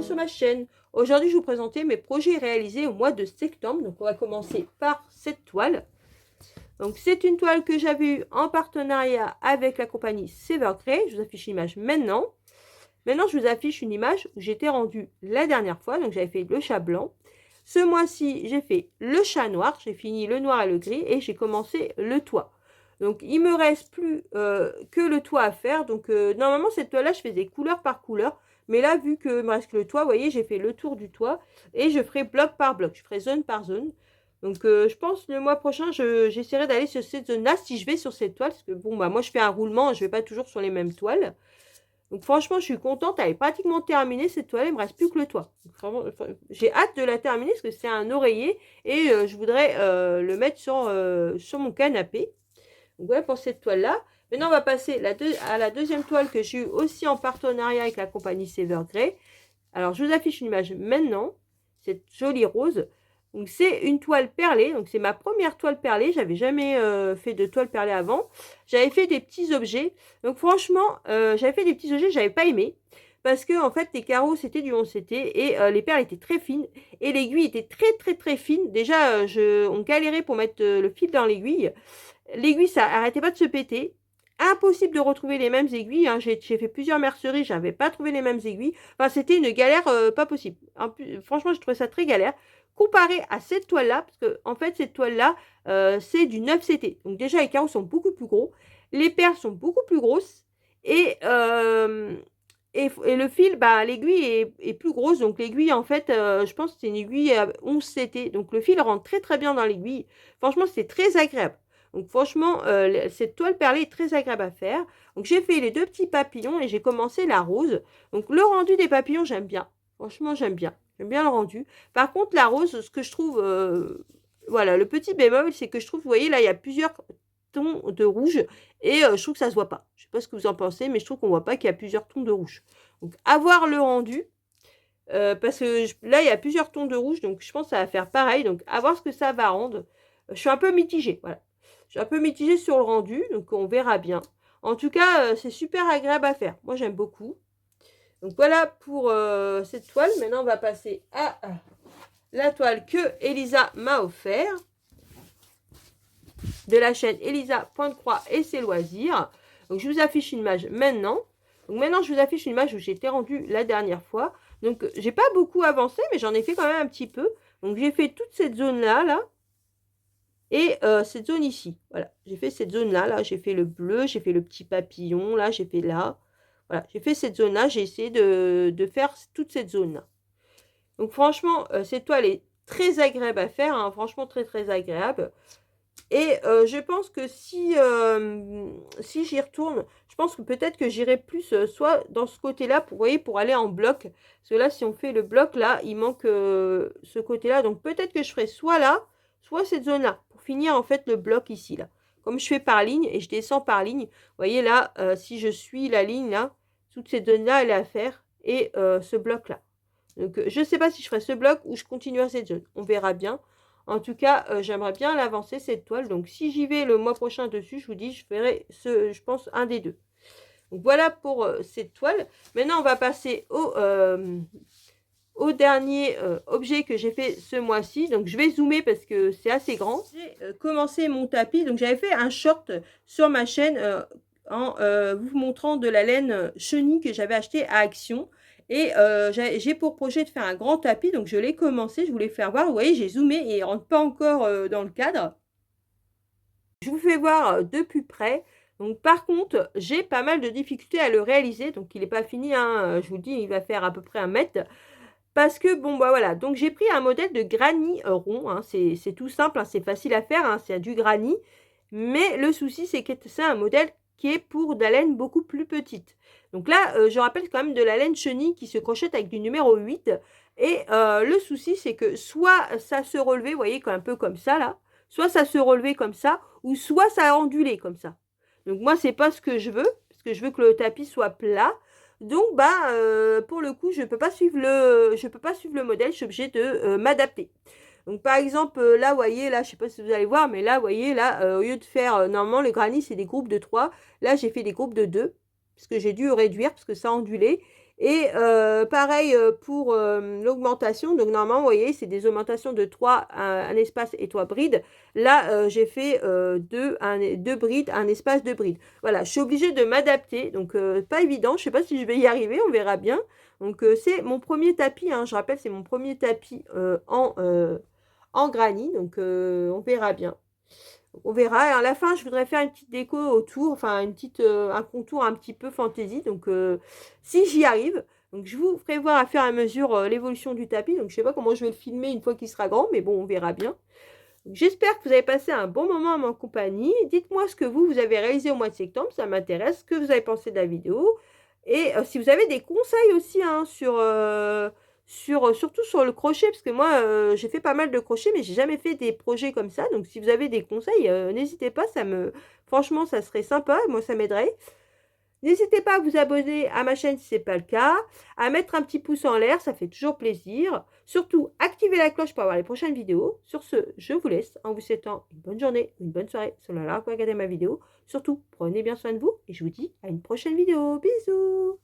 bienvenue sur ma chaîne. Aujourd'hui, je vais vous présenter mes projets réalisés au mois de septembre. Donc, on va commencer par cette toile. Donc, c'est une toile que j'avais eue en partenariat avec la compagnie Severgrey. Je vous affiche l'image maintenant. Maintenant, je vous affiche une image où j'étais rendue la dernière fois. Donc, j'avais fait le chat blanc. Ce mois-ci, j'ai fait le chat noir. J'ai fini le noir et le gris et j'ai commencé le toit. Donc, il me reste plus que le toit à faire. Donc, normalement, cette toile-là, je faisais couleur par couleur. Mais là, vu que me reste que le toit, vous voyez, j'ai fait le tour du toit. Et je ferai bloc par bloc. Je ferai zone par zone. Donc, je pense le mois prochain, j'essaierai d'aller sur cette zone-là si je vais sur cette toile. Parce que, bon, bah, moi, je fais un roulement. Je ne vais pas toujours sur les mêmes toiles. Donc, franchement, je suis contente. Elle est pratiquement terminée, cette toile. Il ne me reste plus que le toit. J'ai hâte de la terminer parce que c'est un oreiller. Et je voudrais le mettre sur mon canapé. Donc voilà pour cette toile-là. Maintenant, on va passer à la deuxième toile que j'ai eue aussi en partenariat avec la compagnie Severgrey. Alors, je vous affiche une image maintenant. Cette jolie rose. Donc, c'est une toile perlée. Donc, c'est ma première toile perlée. J'avais jamais fait de toile perlée avant. J'avais fait des petits objets. Donc, franchement, j'avais fait des petits objets que j'avais pas aimé. Parce que, en fait, les carreaux, c'était du 11CT. Et les perles étaient très fines. Et l'aiguille était très fine. Déjà, on galérait pour mettre le fil dans l'aiguille. L'aiguille, ça arrêtait pas de se péter. Impossible de retrouver les mêmes aiguilles. Hein. J'ai fait plusieurs merceries, j'avais pas trouvé les mêmes aiguilles. Enfin, c'était une galère pas possible. En plus, franchement, je trouvais ça très galère. Comparé à cette toile-là, parce que en fait, cette toile-là, c'est du 9CT. Donc déjà, les carreaux sont beaucoup plus gros. Les perles sont beaucoup plus grosses. Et le fil, bah, l'aiguille est plus grosse. Donc l'aiguille, en fait, je pense que c'est une aiguille à 11CT. Donc le fil rentre très bien dans l'aiguille. Franchement, c'est très agréable. Donc franchement, cette toile perlée est très agréable à faire. Donc j'ai fait les deux petits papillons et j'ai commencé la rose. Donc le rendu des papillons, j'aime bien. Franchement, j'aime bien. J'aime bien le rendu. Par contre, la rose, ce que je trouve... voilà, le petit bémol, c'est que je trouve, vous voyez, là, il y a plusieurs tons de rouge. Et je trouve que ça se voit pas. Je sais pas ce que vous en pensez, mais je trouve qu'on voit pas qu'il y a plusieurs tons de rouge. Donc avoir le rendu... parce que là, il y a plusieurs tons de rouge. Donc je pense que ça va faire pareil. Donc à voir ce que ça va rendre. Je suis un peu mitigée. Voilà. Je suis un peu mitigée sur le rendu, donc on verra bien. En tout cas, c'est super agréable à faire. Moi, j'aime beaucoup. Donc voilà pour cette toile. Maintenant, on va passer à la toile que Elisa m'a offert. De la chaîne Elisa Pointe Croix et ses loisirs. Donc je vous affiche une image maintenant. Donc maintenant, je vous affiche une image où j'étais rendue la dernière fois. Donc j'ai pas beaucoup avancé, mais j'en ai fait quand même un petit peu. Donc j'ai fait toute cette zone-là, là. Et cette zone ici, voilà, j'ai fait cette zone-là, là, j'ai fait le bleu, j'ai fait le petit papillon, là, j'ai fait là. Voilà, j'ai fait cette zone-là, j'ai essayé de faire toute cette zone-là. Donc franchement, cette toile est très agréable à faire, hein, franchement très agréable. Et je pense que si j'y retourne, je pense que peut-être que j'irai plus soit dans ce côté-là, pour, vous voyez, pour aller en bloc. Parce que là, si on fait le bloc, là, il manque ce côté-là. Donc peut-être que je ferai soit là, soit cette zone-là, pour finir en fait le bloc ici, là. Comme je fais par ligne et je descends par ligne, vous voyez là, si je suis la ligne, là, toute cette zone-là, elle est à faire. Et ce bloc-là. Donc je ne sais pas si je ferai ce bloc ou je continuerai cette zone. On verra bien. En tout cas, j'aimerais bien l'avancer, cette toile. Donc, si j'y vais le mois prochain dessus, je vous dis, je ferai, je pense, un des deux. Donc, voilà pour cette toile. Maintenant, on va passer au dernier objet que j'ai fait ce mois-ci. Donc, je vais zoomer parce que c'est assez grand. J'ai commencé mon tapis. Donc, j'avais fait un short sur ma chaîne en vous montrant de la laine chenille que j'avais acheté à Action. Et j'ai pour projet de faire un grand tapis, donc je l'ai commencé, je voulais faire voir. Vous voyez, j'ai zoomé et il ne rentre pas encore dans le cadre. Je vous fais voir de plus près. Donc par contre, j'ai pas mal de difficultés à le réaliser, donc il n'est pas fini, hein. Je vous dis, il va faire à peu près 1 mètre. Parce que, bon, bah voilà, donc j'ai pris un modèle de granit rond, hein. C'est tout simple, hein, c'est facile à faire, hein, c'est du granit. Mais le souci, c'est que c'est un modèle qui est pour de la laine beaucoup plus petite. Donc là, je rappelle quand même de la laine chenille qui se crochette avec du numéro 8. Et le souci, c'est que soit ça se relevait, vous voyez, un peu comme ça, là. Soit ça se relevait comme ça, ou soit ça ondulait comme ça. Donc moi, c'est pas ce que je veux, parce que je veux que le tapis soit plat. Donc, bah, pour le coup, je peux pas suivre le modèle, je suis obligée de m'adapter. Donc, par exemple, là, vous voyez, là, je sais pas si vous allez voir, mais là, vous voyez, là, au lieu de faire, normalement, le granit, c'est des groupes de 3. Là, j'ai fait des groupes de 2, parce que j'ai dû réduire, parce que ça ondulait. Et pareil pour l'augmentation. Donc normalement, vous voyez, c'est des augmentations de 3, un espace et 3 brides. Là, j'ai fait 2 brides, un espace, 2 brides. Voilà, je suis obligée de m'adapter. Donc pas évident. Je ne sais pas si je vais y arriver, on verra bien. Donc c'est mon premier tapis, hein, je rappelle, c'est mon premier tapis en granit. Donc on verra bien. On verra. Et à la fin, je voudrais faire une petite déco autour, enfin un contour un petit peu fantaisie. Donc, si j'y arrive, donc je vous ferai voir à faire à mesure l'évolution du tapis. Donc, je sais pas comment je vais le filmer une fois qu'il sera grand, mais bon, on verra bien. J'espère que vous avez passé un bon moment en ma compagnie. Dites-moi ce que vous avez réalisé au mois de septembre, ça m'intéresse. Ce que vous avez pensé de la vidéo. Et si vous avez des conseils aussi hein, surtout sur le crochet, parce que moi, j'ai fait pas mal de crochet, mais j'ai jamais fait des projets comme ça. Donc, si vous avez des conseils, n'hésitez pas. Franchement, ça serait sympa. Moi, ça m'aiderait. N'hésitez pas à vous abonner à ma chaîne si ce n'est pas le cas, à mettre un petit pouce en l'air, ça fait toujours plaisir. Surtout, activez la cloche pour avoir les prochaines vidéos. Sur ce, je vous laisse en vous souhaitant une bonne journée, une bonne soirée, selon l'heure que vous regardez ma vidéo. Surtout, prenez bien soin de vous et je vous dis à une prochaine vidéo. Bisous!